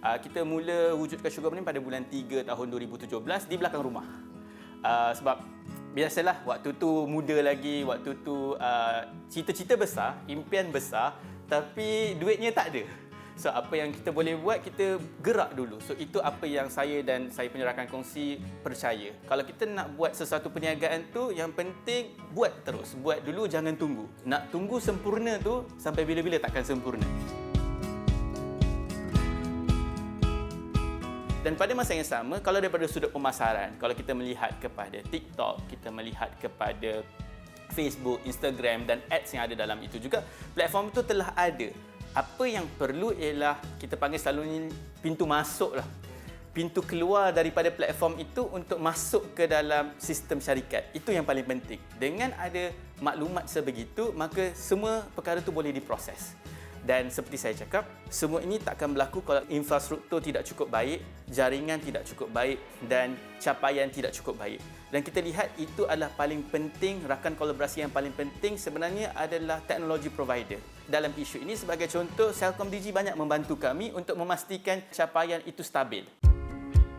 Kita mula wujudkan Sugar Bomb ni pada bulan 3 tahun 2017 di belakang rumah. Sebab biasalah waktu tu muda lagi, waktu tu cita-cita besar, impian besar, tapi duitnya tak ada. So apa yang kita boleh buat, kita gerak dulu. So itu apa yang saya dan saya punya rakan kongsi percaya. Kalau kita nak buat sesuatu perniagaan tu, yang penting buat terus. Buat dulu, jangan tunggu. Nak tunggu sempurna tu sampai bila-bila takkan sempurna. Dan pada masa yang sama, kalau daripada sudut pemasaran, kalau kita melihat kepada TikTok, kita melihat kepada Facebook, Instagram dan ads yang ada dalam itu juga, platform itu telah ada. Apa yang perlu ialah kita panggil selalunya pintu masuk lah. Pintu keluar daripada platform itu untuk masuk ke dalam sistem syarikat. Itu yang paling penting. Dengan ada maklumat sebegitu, maka semua perkara itu boleh diproses. Dan seperti saya cakap, semua ini takkan berlaku kalau infrastruktur tidak cukup baik, jaringan tidak cukup baik dan capaian tidak cukup baik. Dan kita lihat itu adalah paling penting, rakan kolaborasi yang paling penting sebenarnya adalah teknologi provider. Dalam isu ini sebagai contoh, CelcomDigi banyak membantu kami untuk memastikan capaian itu stabil.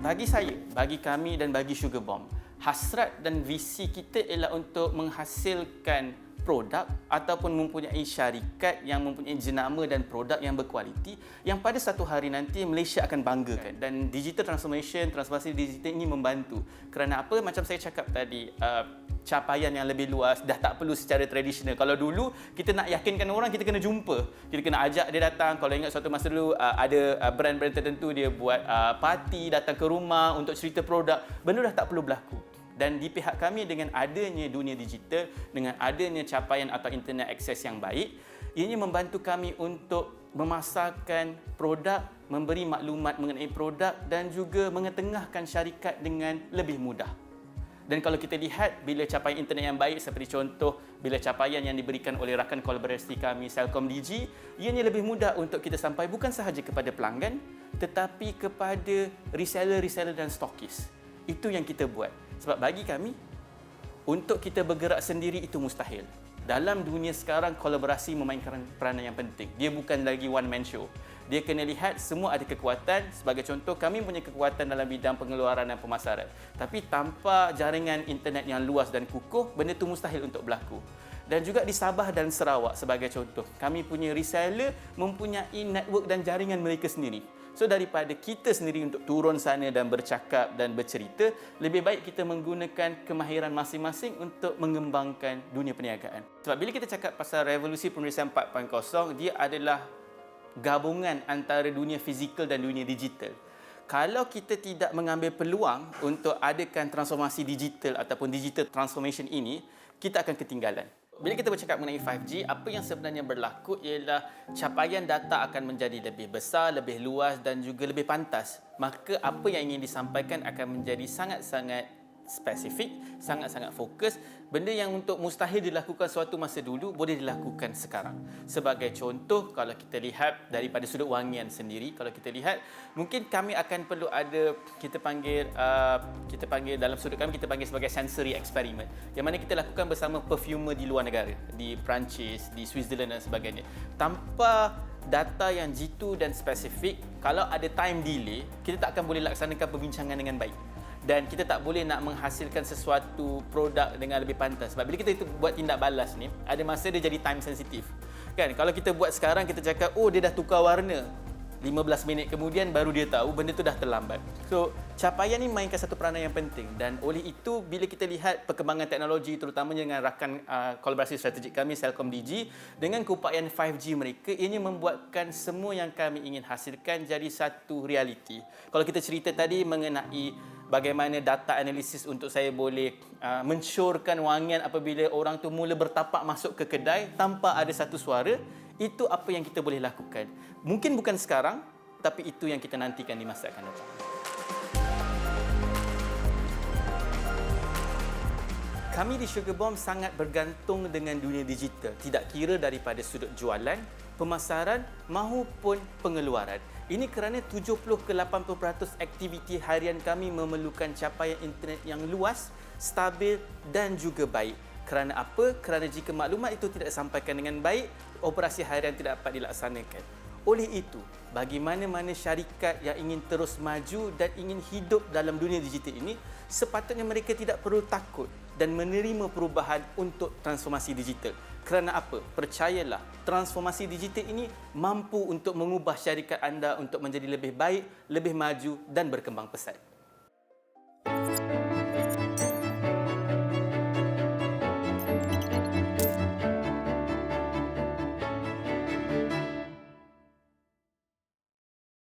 Bagi saya, bagi kami dan bagi Sugar Bomb, hasrat dan visi kita ialah untuk menghasilkan produk ataupun mempunyai syarikat yang mempunyai jenama dan produk yang berkualiti yang pada satu hari nanti Malaysia akan banggakan. Dan digital transformasi digital ini membantu. Kerana apa? Macam saya cakap tadi, capaian yang lebih luas dah tak perlu secara tradisional. Kalau dulu kita nak yakinkan orang, kita kena jumpa, kita kena ajak dia datang. Kalau ingat suatu masa dulu ada brand-brand tertentu dia buat parti, datang ke rumah untuk cerita produk, benda dah tak perlu berlaku. Dan di pihak kami, dengan adanya dunia digital, dengan adanya capaian atau internet akses yang baik, ini membantu kami untuk memasarkan produk, memberi maklumat mengenai produk dan juga mengetengahkan syarikat dengan lebih mudah. Dan kalau kita lihat, bila capaian internet yang baik, seperti contoh, bila capaian yang diberikan oleh rakan kolaborasi kami, CelcomDigi, ianya lebih mudah untuk kita sampai bukan sahaja kepada pelanggan, tetapi kepada reseller dan stokis. Itu yang kita buat. Sebab bagi kami, untuk kita bergerak sendiri itu mustahil. Dalam dunia sekarang, kolaborasi memainkan peranan yang penting. Dia bukan lagi one man show. Dia kena lihat semua ada kekuatan. Sebagai contoh, kami punya kekuatan dalam bidang pengeluaran dan pemasaran. Tapi tanpa jaringan internet yang luas dan kukuh, benda itu mustahil untuk berlaku. Dan juga di Sabah dan Sarawak sebagai contoh, kami punya reseller mempunyai network dan jaringan mereka sendiri. So daripada kita sendiri untuk turun sana dan bercakap dan bercerita, lebih baik kita menggunakan kemahiran masing-masing untuk mengembangkan dunia perniagaan. Sebab bila kita cakap pasal revolusi pemerintahan 4.0, dia adalah gabungan antara dunia fizikal dan dunia digital. Kalau kita tidak mengambil peluang untuk adakan transformasi digital ataupun digital transformation ini, kita akan ketinggalan. Bila kita bercakap mengenai 5G, apa yang sebenarnya berlaku ialah capaian data akan menjadi lebih besar, lebih luas dan juga lebih pantas. Maka apa yang ingin disampaikan akan menjadi sangat-sangat spesifik, sangat-sangat fokus. Benda yang untuk mustahil dilakukan suatu masa dulu, boleh dilakukan sekarang. Sebagai contoh, kalau kita lihat daripada sudut wangian sendiri, kalau kita lihat, mungkin kami akan perlu ada, kita panggil dalam sudut kami, kita panggil sebagai sensory experiment. Yang mana kita lakukan bersama perfumer di luar negara, di Perancis, di Switzerland dan sebagainya. Tanpa data yang jitu dan spesifik, kalau ada time delay, kita tak akan boleh laksanakan perbincangan dengan baik. Dan kita tak boleh nak menghasilkan sesuatu produk dengan lebih pantas. Sebab bila kita itu buat tindak balas ni, ada masa dia jadi time sensitif. Kan? Kalau kita buat sekarang, kita cakap, oh dia dah tukar warna. 15 minit kemudian baru dia tahu, benda tu dah terlambat. So, capaian ni mainkan satu peranan yang penting. Dan oleh itu, bila kita lihat perkembangan teknologi, terutamanya dengan rakan kolaborasi strategik kami, CelcomDigi, dengan keupayaan 5G mereka, ini membuatkan semua yang kami ingin hasilkan jadi satu realiti. Kalau kita cerita tadi mengenai bagaimana data analisis untuk saya boleh mensyorkan wangian apabila orang tu mula bertapak masuk ke kedai tanpa ada satu suara, itu apa yang kita boleh lakukan. Mungkin bukan sekarang, tapi itu yang kita nantikan di masa akan datang. Kami di Sugar Bomb sangat bergantung dengan dunia digital, tidak kira daripada sudut jualan, pemasaran maupun pengeluaran. Ini kerana 70 ke 80% aktiviti harian kami memerlukan capaian internet yang luas, stabil dan juga baik. Kerana apa? Kerana jika maklumat itu tidak disampaikan dengan baik, operasi harian tidak dapat dilaksanakan. Oleh itu, bagi mana-mana syarikat yang ingin terus maju dan ingin hidup dalam dunia digital ini, sepatutnya mereka tidak perlu takut dan menerima perubahan untuk transformasi digital. Kerana apa? Percayalah, transformasi digital ini mampu untuk mengubah syarikat anda untuk menjadi lebih baik, lebih maju dan berkembang pesat.